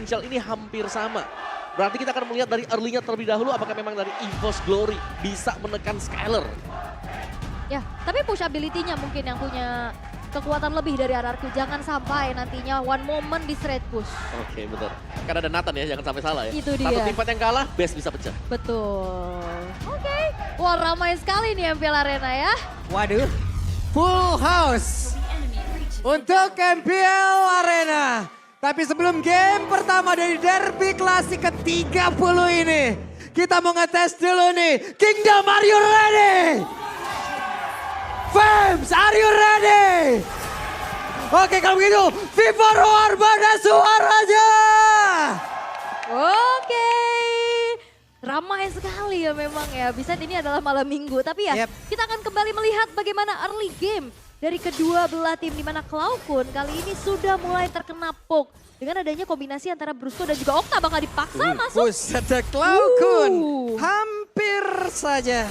Potensial ini hampir sama. Berarti kita akan melihat dari early-nya terlebih dahulu apakah memang dari EVOS Glory bisa menekan Skyler. Ya, tapi push ability-nya mungkin yang punya kekuatan lebih dari RRQ. Jangan sampai nantinya one moment di straight push. Oke, benar. Karena ada Nathan ya, jangan sampai salah ya. Itu Satu dia. tim fight yang kalah, base bisa pecah. Betul. Oke. Wah, ramai sekali nih MPL Arena ya. Waduh, full house untuk MPL Arena. Tapi sebelum game pertama dari Derby Klasik ke-30 ini, kita mau ngetes dulu nih. Kingdom, are you ready? Fams, are you ready? Oke, kalau begitu, Viva Roar pada suaranya. Oke. Ramai sekali ya memang ya. Bisa ini adalah malam minggu. Tapi ya kita akan kembali melihat bagaimana early game dari kedua belah tim. Di mana Cloud9 kali ini sudah mulai terkena poke. Dengan adanya kombinasi antara Brusco dan juga Okta bakal dipaksa masuk. Buset, ada Cloud9. Hampir saja.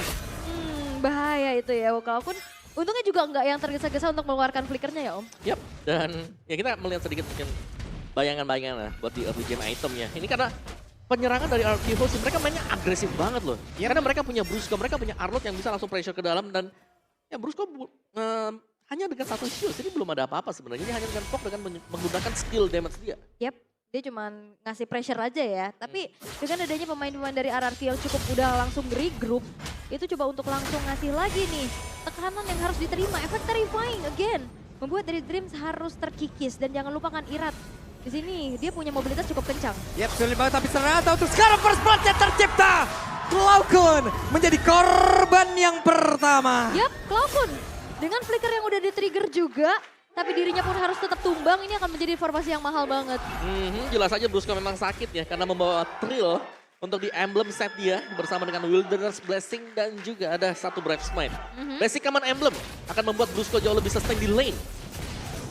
Bahaya itu ya Cloud9. Untungnya juga enggak yang tergesa-gesa untuk mengeluarkan flickernya ya Om. Yap, dan ya kita melihat sedikit mungkin bayangan-bayangan lah buat di early game itemnya. Ini karena penyerangan dari RRQ sih mereka mainnya agresif banget loh. Karena mereka punya Brusco, mereka punya Arlott yang bisa langsung pressure ke dalam dan ya Brusco hanya dengan satu shield, jadi belum ada apa-apa sebenarnya. Ini hanya dengan poke dengan menggunakan skill damage dia. Yap, dia cuma ngasih pressure aja ya. Tapi dengan adanya pemain-pemain dari RRQ yang cukup udah langsung regroup, itu coba untuk langsung ngasih lagi nih tekanan yang harus diterima. Efek terrifying again, membuat dari Dreams harus terkikis dan jangan lupakan Irat. Di sini dia punya mobilitas cukup kencang. Yap, sulit banget tapi ternyata untuk sekarang first blood-nya tercipta. Cloud9 menjadi korban yang pertama. Yap, Cloud9 dengan flicker yang udah di-trigger juga, tapi dirinya pun harus tetap tumbang. Ini akan menjadi informasi yang mahal banget. Jelas aja Brusco memang sakit ya karena membawa Trill untuk di emblem set dia bersama dengan Wilderness Blessing dan juga ada satu Brave Smite. Basic command emblem akan membuat Brusco jauh lebih sustain di lane.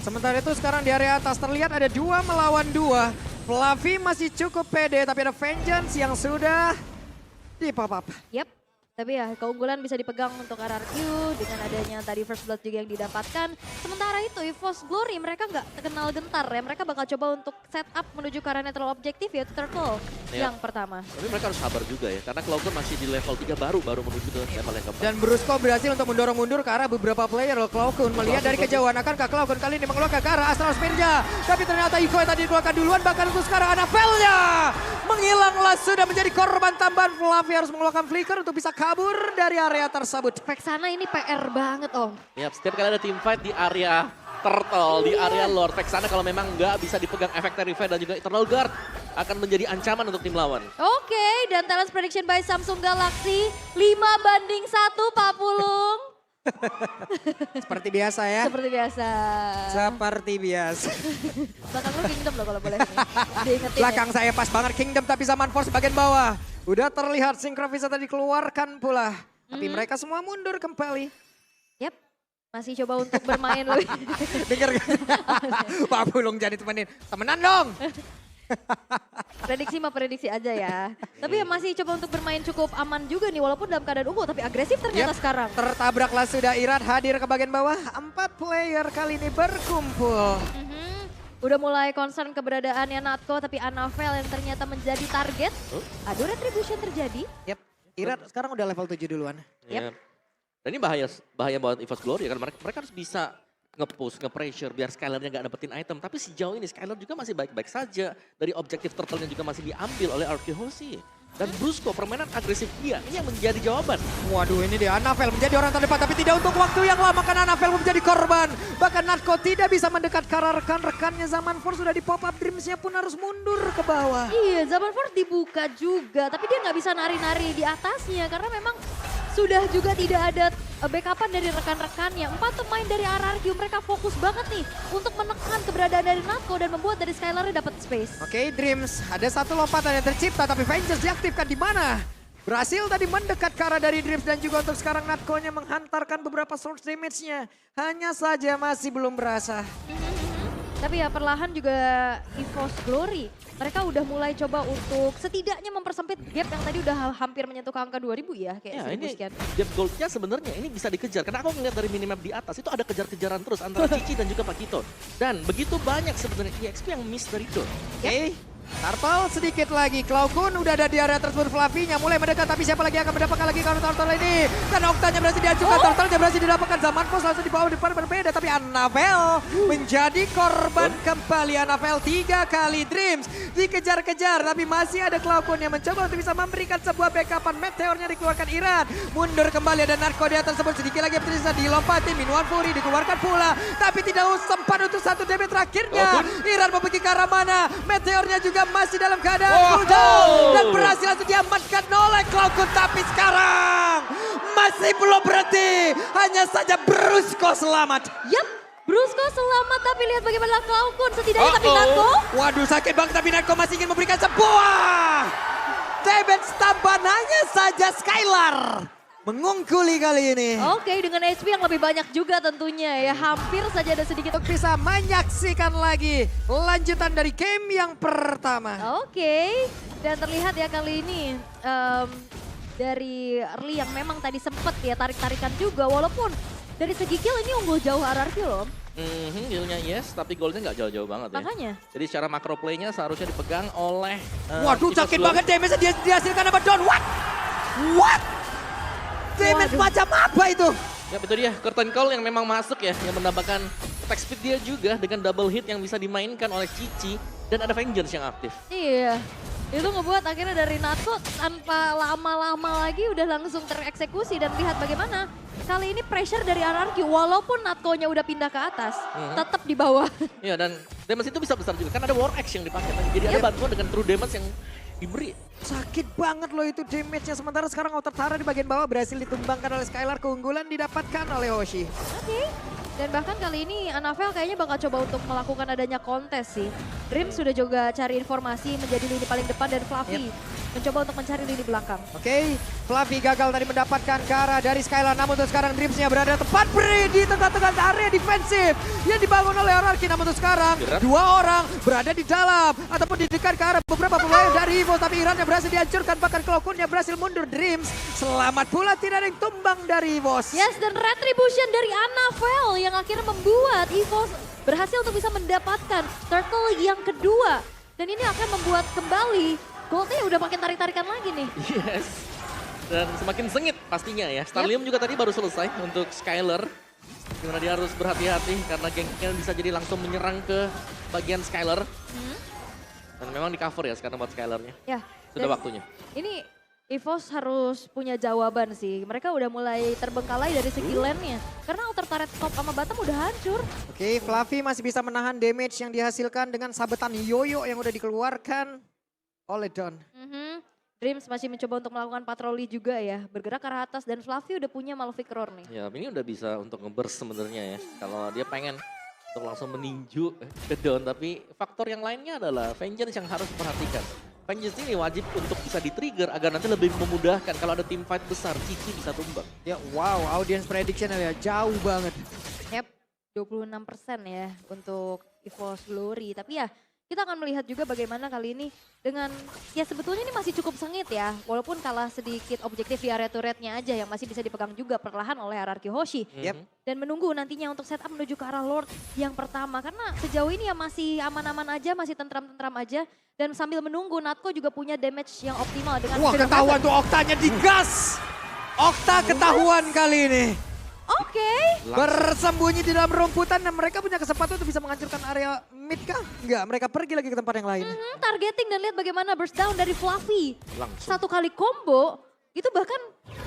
Sementara itu sekarang di area atas terlihat ada 2 melawan 2. Fluffy masih cukup pede tapi ada Vengeance yang sudah di pop up. Yap, tapi ya keunggulan bisa dipegang untuk RRQ dengan adanya tadi first blood juga yang didapatkan. Sementara itu EVOS Glory mereka nggak terkenal gentar ya. Mereka bakal coba untuk set up menuju ke arah netral objektif yaitu Turtle yang pertama. Tapi mereka harus sabar juga ya karena Cloud9 masih di level 3 baru menuju ke level yang keempat. Dan Brusco berhasil untuk mendorong mundur ke arah beberapa player loh. Cloud9 melihat dari kejauhan akankah Cloud9 kali ini mengeluarkan ke arah Astral Spinja. Tapi ternyata Evo yang tadi dikeluarkan duluan bahkan untuk sekarang Anavelnya menghilanglah sudah menjadi korban tambahan. Fluffy harus mengeluarkan flicker untuk bisa kabur dari area tersebut. Vexana ini PR banget Om. Yap, setiap kali ada team fight di area Turtle, di area Lord Vexana kalau memang nggak bisa dipegang efek Terrify dan juga Eternal Guard akan menjadi ancaman untuk tim lawan. Oke, dan talent prediction by Samsung Galaxy 5-1 Pak Pulung. Seperti biasa ya. Seperti biasa. Seperti biasa. Belakang lu Kingdom loh kalau boleh. Diingetin Belakang saya pas banget Kingdom tapi Zaman Force bagian bawah. Udah terlihat Synchro bisa tadi dikeluarkan pula. Tapi mereka semua mundur kembali. Yap, masih coba untuk bermain loh. Dengar gak? Pak Pulung jadi temenin. Temenan dong. Prediksi mah prediksi aja ya. Tapi ya masih coba untuk bermain cukup aman juga nih walaupun dalam keadaan unggul tapi agresif ternyata sekarang. Tertabraklah sudah Irat hadir ke bagian bawah. 4 player kali ini berkumpul. Udah mulai concern keberadaannya Natko tapi Anavel yang ternyata menjadi target. Aduh retribution terjadi. Yap, Irat sekarang udah level 7 duluan. Yep. Dan ini bahaya buat EVOS Glory ya, karena mereka harus bisa nge-push, nge-pressure biar Skylernya nggak dapetin item. Tapi sejauh ini Skyler juga masih baik-baik saja. Dari objektif Turtle-nya juga masih diambil oleh RRQ Hoshi. Dan Brusco permainan agresif dia, ini yang menjadi jawaban. Waduh ini dia Anavel menjadi orang terdepan tapi tidak untuk waktu yang lama karena Anavel menjadi korban. Bahkan Natko tidak bisa mendekat ke arah rekan-rekannya. Zaman Force sudah di pop up, Dreamsnya pun harus mundur ke bawah. Iya Zaman Force dibuka juga tapi dia nggak bisa nari-nari di atasnya karena memang sudah juga tidak ada backupan dari rekan-rekannya. 4 pemain dari RRQ mereka fokus banget nih untuk menekan keberadaan dari Natko dan membuat dari Skyler dapat space. Oke, Dreams ada satu lompatan yang tercipta tapi Vengeance diaktifkan di mana? Berhasil tadi mendekat ke arah dari Dreams dan juga untuk sekarang Natko-nya menghantarkan beberapa source damage-nya. Hanya saja masih belum berasa. Tapi ya perlahan juga EVOS Glory. Mereka udah mulai coba untuk setidaknya mempersempit gap yang tadi udah hampir menyentuh ke angka 2000 ya. Kayak Ya 1000 ini sekian. gap goldnya sebenarnya ini bisa dikejar. Karena aku ngeliat dari minimap di atas itu ada kejar-kejaran terus antara Cici dan juga Pakito. Dan begitu banyak sebenarnya EXP yang miss dari Dot. Oke, Turtle sedikit lagi, Cloud udah ada di area tersebut, Flavinya mulai mendekat, tapi siapa lagi yang akan mendapatkan lagi kalau Turtle ini? Dan Oktanya berhasil dihancurkan, Turtle berhasil didapatkan, Zaman Force langsung di bawah depan berbeda, tapi Annabelle menjadi korban kembali. Annabelle 3 kali Dreams dikejar-kejar, tapi masih ada Cloud yang mencoba untuk bisa memberikan sebuah backupan. Meteornya dikeluarkan Iran, mundur kembali, ada Narco di atas tersebut, sedikit lagi bisa dilompati, Minuan Fury dikeluarkan pula, tapi tidak sempat untuk satu damage terakhirnya. Iran mau pergi ke arah mana? Meteornya juga masih dalam keadaan cooldown dan berhasil langsung diamankan oleh Cloud, tapi sekarang masih belum berhenti. Hanya saja Brusco selamat. Yap, Brusco selamat, tapi lihat bagaimana Cloud setidaknya, tapi Natko. Waduh, sakit banget, tapi Natko masih ingin memberikan sebuah damage tambahan. Hanya saja Skylar mengungkuli kali ini. Oke, dengan HP yang lebih banyak juga tentunya ya. Hampir saja ada sedikit. Untuk bisa menyaksikan lagi lanjutan dari game yang pertama. Oke, dan terlihat ya kali ini dari early yang memang tadi sempet ya tarik-tarikan juga. Walaupun dari segi kill ini unggul jauh RRQ loh. Killnya yes, tapi goalnya nggak jauh-jauh banget ya. Makanya. Jadi secara makro playnya seharusnya dipegang oleh... Waduh, Evos sakit Glory. banget damage dia dihasilkan sama Don. What? Damage Waduh. macam apa itu? Ya itu dia, curtain call yang memang masuk ya, yang menambahkan attack speed dia juga dengan double hit yang bisa dimainkan oleh Cici dan ada Vengeance yang aktif. Iya, itu ngebuat akhirnya dari Natko tanpa lama-lama lagi udah langsung tereksekusi. Dan lihat bagaimana kali ini pressure dari RRQ walaupun Natko-nya udah pindah ke atas, tetap di bawah. Iya, dan damage itu bisa besar juga, kan ada War Axe yang dipakai. Jadi ada bantuan dengan true damage yang diberi. Sakit banget loh itu damage-nya. Sementara sekarang Outer Tara di bagian bawah berhasil ditumbangkan oleh Skylar. Keunggulan didapatkan oleh Hoshi. Oke. Dan bahkan kali ini Annabelle kayaknya bakal coba untuk melakukan adanya kontes sih. Dream sudah juga cari informasi menjadi lini paling depan dan Fluffy mencoba untuk mencari lini belakang. Oke, Fluffy gagal tadi mendapatkan ke arah dari Skylar. Namun untuk sekarang Dreams-nya berada tepat beri di tengah-tengah area defensif yang dibangun oleh RRQ. Namun untuk sekarang dua orang berada di dalam ataupun di dekat ke arah beberapa pemain dari Evos. Tapi Iran yang berhasil dihancurkan, bahkan Cloud-nya berhasil mundur. Dreams selamat pula, tidak ada yang tumbang dari Evos. Yes, dan retribution dari Annabelle yang akhirnya membuat Evos berhasil untuk bisa mendapatkan turtle yang kedua. Dan ini akan membuat kembali Goldnya udah makin tarik-tarikan lagi nih. Yes. Dan semakin sengit pastinya ya. Starlium juga tadi baru selesai untuk Skylar. Dimana dia harus berhati-hati karena gengnya bisa jadi langsung menyerang ke bagian Skylar. Dan memang di cover ya sekarang buat Skylarnya. Ya. Sudah dan waktunya. Ini Evos harus punya jawaban sih. Mereka udah mulai terbengkalai dari segi lane-nya. Karena outer turret top sama bottom udah hancur. Oke, Fluffy masih bisa menahan damage yang dihasilkan dengan sabetan yoyo yang udah dikeluarkan oleh Don. Dreams masih mencoba untuk melakukan patroli juga ya. Bergerak ke arah atas dan Fluffy udah punya Malefic Roar nih. Ya ini udah bisa untuk nge-burst sebenarnya ya. Kalau dia pengen untuk langsung meninju ke Don. Tapi faktor yang lainnya adalah Vengeance yang harus diperhatikan. Vengeance ini wajib untuk bisa di-trigger agar nanti lebih memudahkan kalau ada team fight besar, Cici bisa tumbang. Ya wow, audience prediction ya jauh banget. Yep, 26% ya untuk Evos Glory. Tapi ya kita akan melihat juga bagaimana kali ini dengan, ya sebetulnya ini masih cukup sengit ya. Walaupun kalah sedikit objektif di area turretnya aja yang masih bisa dipegang juga perlahan oleh RRQ Hoshi. Dan menunggu nantinya untuk setup menuju ke arah Lord yang pertama. Karena sejauh ini ya masih aman-aman aja, masih tentram-tentram aja. Dan sambil menunggu Natko juga punya damage yang optimal dengan... Wah, ketahuan tuh Oktanya digas. Okta ketahuan kali ini. Oke. Bersembunyi di dalam rumputan dan mereka punya kesempatan untuk bisa menghancurkan area mid kah? Enggak, mereka pergi lagi ke tempat yang lain. Targeting dan lihat bagaimana burst down dari Fluffy. Langsung. Satu kali combo, itu bahkan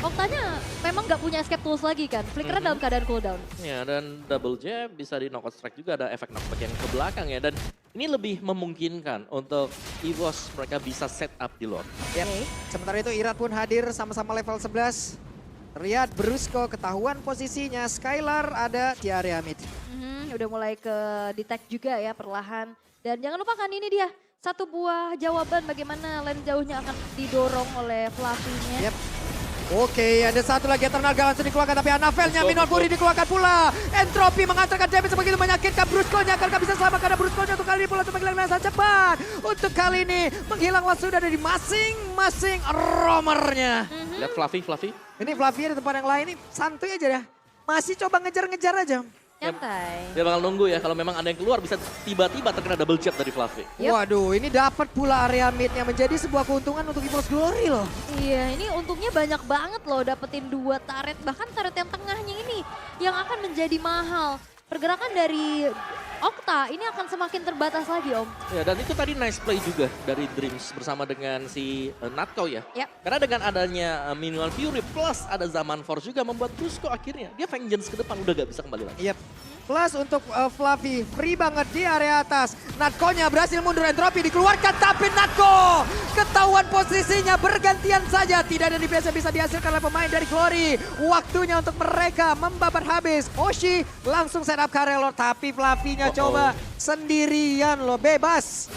Oktanya memang nggak punya escape tools lagi kan. Flickernya dalam keadaan cooldown. Ya dan double jab bisa di knockout strike juga, ada efek knockback yang ke belakang ya. Dan ini lebih memungkinkan untuk Evos mereka bisa set up di Lord. Yep. Sementara itu Irat pun hadir sama-sama level 11. Terlihat Brusco ketahuan posisinya, Skylar ada di area mid. Udah mulai ke detect juga ya perlahan. Dan jangan lupakan ini dia, satu buah jawaban bagaimana lane jauhnya akan didorong oleh Fluffy-nya. Yep. Oke, ada satu lagi Eternal Galaxy dikeluarkan, tapi Annabelle-nya Minuan Fury dikeluarkan pula. Entropy mengantarkan damage sebegitu menyakitkan. Brusco-nya akan bisa selamat karena Brusco-nya untuk kali ini pula untuk menghilang sangat cepat. Untuk kali ini menghilanglah sudah dari masing-masing roamernya. Lihat Fluffy. Ini Fluffy di tempat yang lain ini santuy aja ya. Masih coba ngejar-ngejar aja. Nyantai. Dia bakal nunggu ya, kalau memang ada yang keluar bisa tiba-tiba terkena double jab dari Fluffy. Yep. Waduh, ini dapat pula area midnya menjadi sebuah keuntungan untuk EVOS Glory loh. Iya, ini untungnya banyak banget loh dapetin 2 turret. Bahkan turret yang tengahnya ini yang akan menjadi mahal. Pergerakan dari Okta ini akan semakin terbatas lagi, Om. Ya, dan itu tadi nice play juga dari Dreams bersama dengan si Natko ya. Yap. Karena dengan adanya Minimal Fury plus ada Zaman Force juga membuat Brusco akhirnya dia Vengeance ke depan udah gak bisa kembali lagi. Yep. Plus untuk Fluffy, free banget di area atas. Natko-nya berhasil mundur, entropy dikeluarkan, tapi Natko ketahuan posisinya bergantian saja. Tidak ada DPS yang bisa dihasilkan oleh pemain dari Glory. Waktunya untuk mereka membabat habis. Hoshi langsung setup Karelor, tapi Fluffy-nya coba sendirian loh, bebas.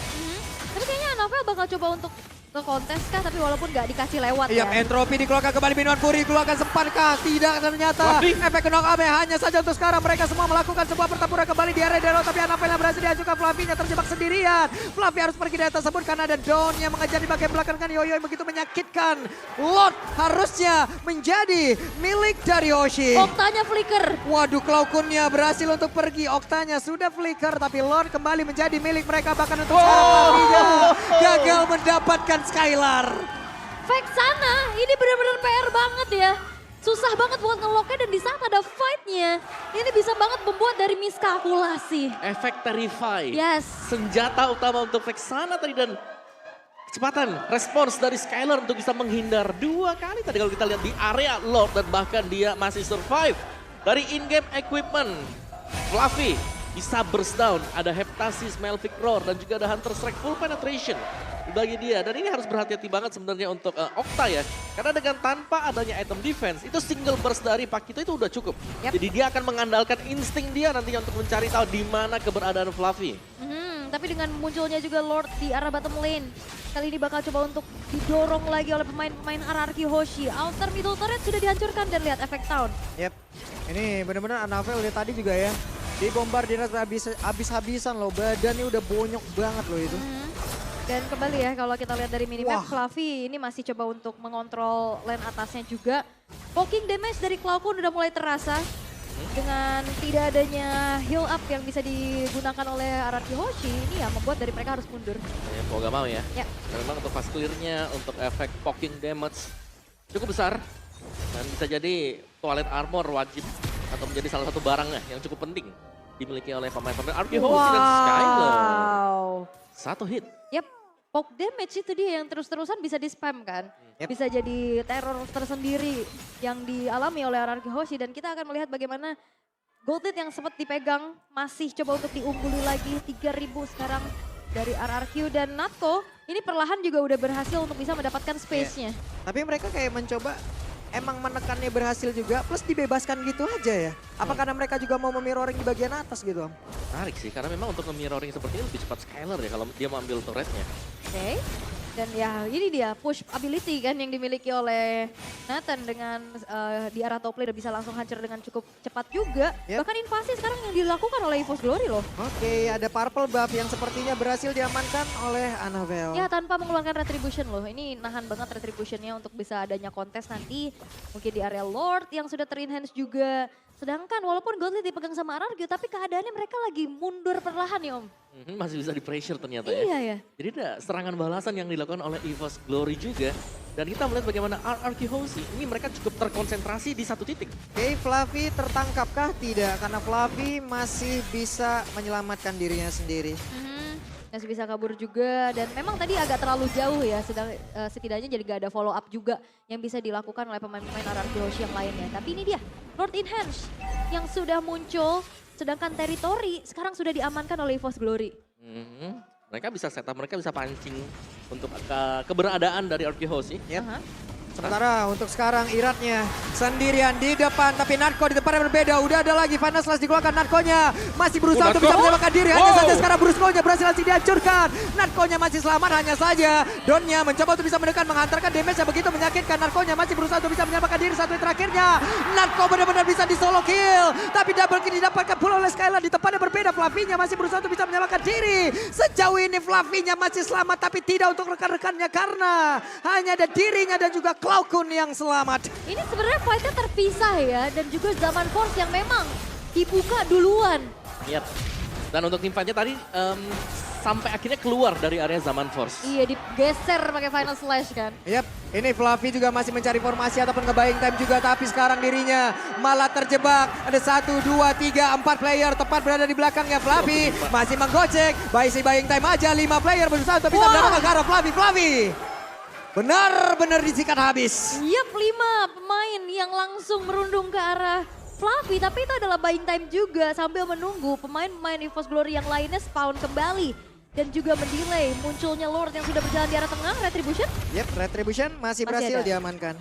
Tapi kayaknya Anavel bakal coba untuk ke kontes kah, tapi walaupun nggak dikasih lewat Iya, ya. entropy dikeluarkan kembali, Minuan Fury keluarkan sempatkah? Tidak ternyata. Fluffy. Efek knock up hanya saja untuk sekarang mereka semua melakukan sebuah pertempuran kembali di area Delo, tapi Anavel yang berhasil dihancurkan, Fluffy-nya terjebak sendirian. Fluffy harus pergi dari tersebut karena ada Dawn yang mengejar di bagian belakang kan Yoyo yang begitu menyakitkan. Lord harusnya menjadi milik dari Hoshi. Oktanya flicker. Waduh, Cloud-Kun-nya berhasil untuk pergi. Oktanya sudah flicker, tapi Lord kembali menjadi milik mereka. Bahkan untuk sekarang Fluffy-nya gagal mendapatkan Skylar. Vexana ini benar-benar PR banget ya. Susah banget buat ngeloknya dan di saat ada fight-nya. Ini bisa banget membuat dari miskalkulasi. Efek Terrify. Yes. Senjata utama untuk Vexana tadi dan kecepatan respons dari Skylar untuk bisa menghindar 2 kali tadi kalau kita lihat di area Lord dan bahkan dia masih survive dari in-game equipment. Fluffy bisa burst down, ada Heptasis, Melvic Roar dan juga ada Hunter Strike full penetration bagi dia. Dan ini harus berhati-hati banget sebenarnya untuk Okta ya. Karena dengan tanpa adanya item defense, itu single burst dari Pakito itu udah cukup. Yep. Jadi dia akan mengandalkan insting dia nantinya untuk mencari tahu di mana keberadaan Fluffy. Tapi dengan munculnya juga Lord di arah bottom lane. Kali ini bakal coba untuk didorong lagi oleh pemain-pemain RRQ Hoshi. Outer middle turret sudah dihancurkan dan lihat efek town. Yep, ini benar-benar Anavel dari tadi juga ya. Dibombardir habis-habisan loh, badannya udah bonyok banget loh itu. Dan kembali ya kalau kita lihat dari minimap, Wah. Fluffy ini masih coba untuk mengontrol lane atasnya juga. Poking damage dari Cloud-Kun udah mulai terasa. Dengan tidak adanya heal up yang bisa digunakan oleh RRQ Hoshi, ini ya membuat dari mereka harus mundur. Ya, mau gak mau ya. Ya. Dan memang untuk fast clear-nya, untuk efek poking damage cukup besar. Dan bisa jadi toilet armor wajib atau menjadi salah satu barangnya yang cukup penting dimiliki oleh pemain-pemain RRQ Hoshi dan Skylar. Satu hit. Yap, poke damage itu dia yang terus-terusan bisa di-spam kan. Yep. Bisa jadi teror tersendiri yang dialami oleh RRQ Hoshi. Dan kita akan melihat bagaimana Gold Lead yang sempat dipegang masih coba untuk diungguli lagi. 3.000 sekarang dari RRQ dan Natko. Ini perlahan juga udah berhasil untuk bisa mendapatkan space-nya. Tapi mereka kayak mencoba emang menekannya berhasil juga, plus dibebaskan gitu aja ya. Apa karena mereka juga mau memirroring di bagian atas gitu, Om? Menarik sih, karena memang untuk mirroring seperti ini lebih cepat Skylar ya kalau dia mau ambil turretnya. Oke. Dan ya ini dia push ability kan yang dimiliki oleh Nathan dengan di arah top lane udah bisa langsung hancur dengan cukup cepat juga. Yep. Bahkan invasi sekarang yang dilakukan oleh EVOS Glory loh. Oke, ada purple buff yang sepertinya berhasil diamankan oleh Anavel. Ya tanpa mengeluarkan retribution loh. Ini nahan banget retributionnya untuk bisa adanya kontes nanti. Mungkin di area Lord yang sudah ter-enhance juga. Sedangkan walaupun Gold Lead dipegang sama RRQ tapi keadaannya mereka lagi mundur perlahan ya Om. Masih bisa di pressure ternyata ya. Iya ya. Jadi ada serangan balasan yang dilakukan oleh EVOS Glory juga. Dan kita melihat bagaimana RRQ Hoshi ini mereka cukup terkonsentrasi di satu titik. Oke, Fluffy tertangkapkah? Tidak, karena Fluffy masih bisa menyelamatkan dirinya sendiri. Masih bisa kabur juga dan memang tadi agak terlalu jauh ya. Setidaknya jadi gak ada follow up juga yang bisa dilakukan oleh pemain-pemain RRQ Hoshi yang lainnya. Tapi ini dia Lord Enhance yang sudah muncul. Sedangkan teritori sekarang sudah diamankan oleh EVOS Glory. Mereka bisa setup, mereka bisa pancing untuk keberadaan dari RRQ Hoshi. Yep. Sementara untuk sekarang Iratnya sendirian di depan, tapi Natko di depan yang berbeda. Udah ada lagi Final Slash dikeluarkan, Natko-nya masih berusaha untuk bisa menyelamatkan diri. Hanya saja sekarang Brusco-nya berhasil langsung dihancurkan. Natko-nya masih selamat, hanya saja Don-nya mencoba untuk bisa mendekat, menghantarkan damage yang begitu menyakitkan. Natko-nya masih berusaha untuk bisa menyelamatkan diri. Satu terakhirnya, Natko benar-benar bisa di solo kill. Tapi double kill didapatkan pula oleh Skylar. Di depannya berbeda, Fluffy-nya masih berusaha untuk bisa menyelamatkan diri. Sejauh ini Fluffy-nya masih selamat, tapi tidak untuk rekan-rekannya karena hanya ada dirinya dan juga Cloud-Kun yang selamat. Ini sebenarnya fightnya terpisah ya dan juga Zaman Force yang memang dibuka duluan. Yap. Dan untuk tim fight-nya tadi sampai akhirnya keluar dari area Zaman Force. Iya, digeser pakai Final Slash kan. Yap, ini Fluffy juga masih mencari formasi ataupun nge-buying time juga. Tapi sekarang dirinya malah terjebak. Ada 1, 2, 3, 4 player tepat berada di belakangnya. Fluffy masih menggocek. Buying time aja, 5 player berusaha untuk bisa mendorong ke arah Fluffy. Benar-benar disikat habis. Yap, 5 pemain yang langsung merundung ke arah Fluffy, tapi itu adalah buying time juga sambil menunggu pemain-pemain EVOS Glory yang lainnya spawn kembali. Dan juga mendelay munculnya Lord yang sudah berjalan di arah tengah, Retribution. Yap, Retribution masih berhasil ada. diamankan.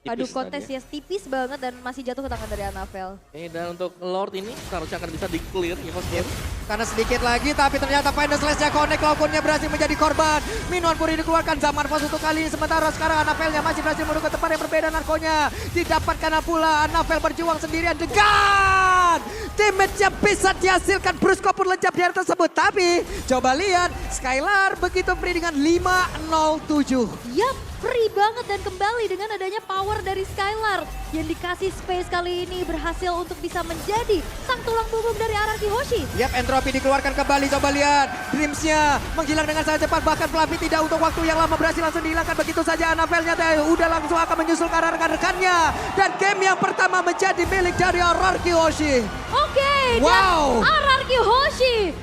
Adu Tipis kontes tadi ya tipis banget dan masih jatuh ke tangan dari Anavel. Oke, dan untuk Lord ini seharusnya akan bisa di-clear ya Coach. Karena sedikit lagi, tapi ternyata Final Slash-nya connect, Cloud9-nya berhasil menjadi korban. Minion Puri dikeluarkan, Zaman Force untuk kali ini. Sementara sekarang Anavelnya masih berhasil menuju ke tempat yang berbeda, narkonya didapatkan pula. Anavel berjuang sendirian dengan damage-nya bisa dihasilkan. Brusco pun lencap di area tersebut. Tapi coba lihat, Skylar begitu free dengan 507. Yap, free banget dan kembali dengan adanya power dari Skylar yang dikasih space kali ini berhasil untuk bisa menjadi sang tulang punggung dari Araki Hoshi. Yap, Entropy dikeluarkan kembali. Coba lihat, Dreams-nya menghilang dengan sangat cepat. Bahkan Fluffy tidak untuk waktu yang lama berhasil langsung dihilangkan. Begitu saja Anavelnya udah langsung akan menyusul ke arah rekan-rekannya. Dan game yang pertama menjadi milik dari Araki Hoshi. Oke, Wow. dan Araki Hoshi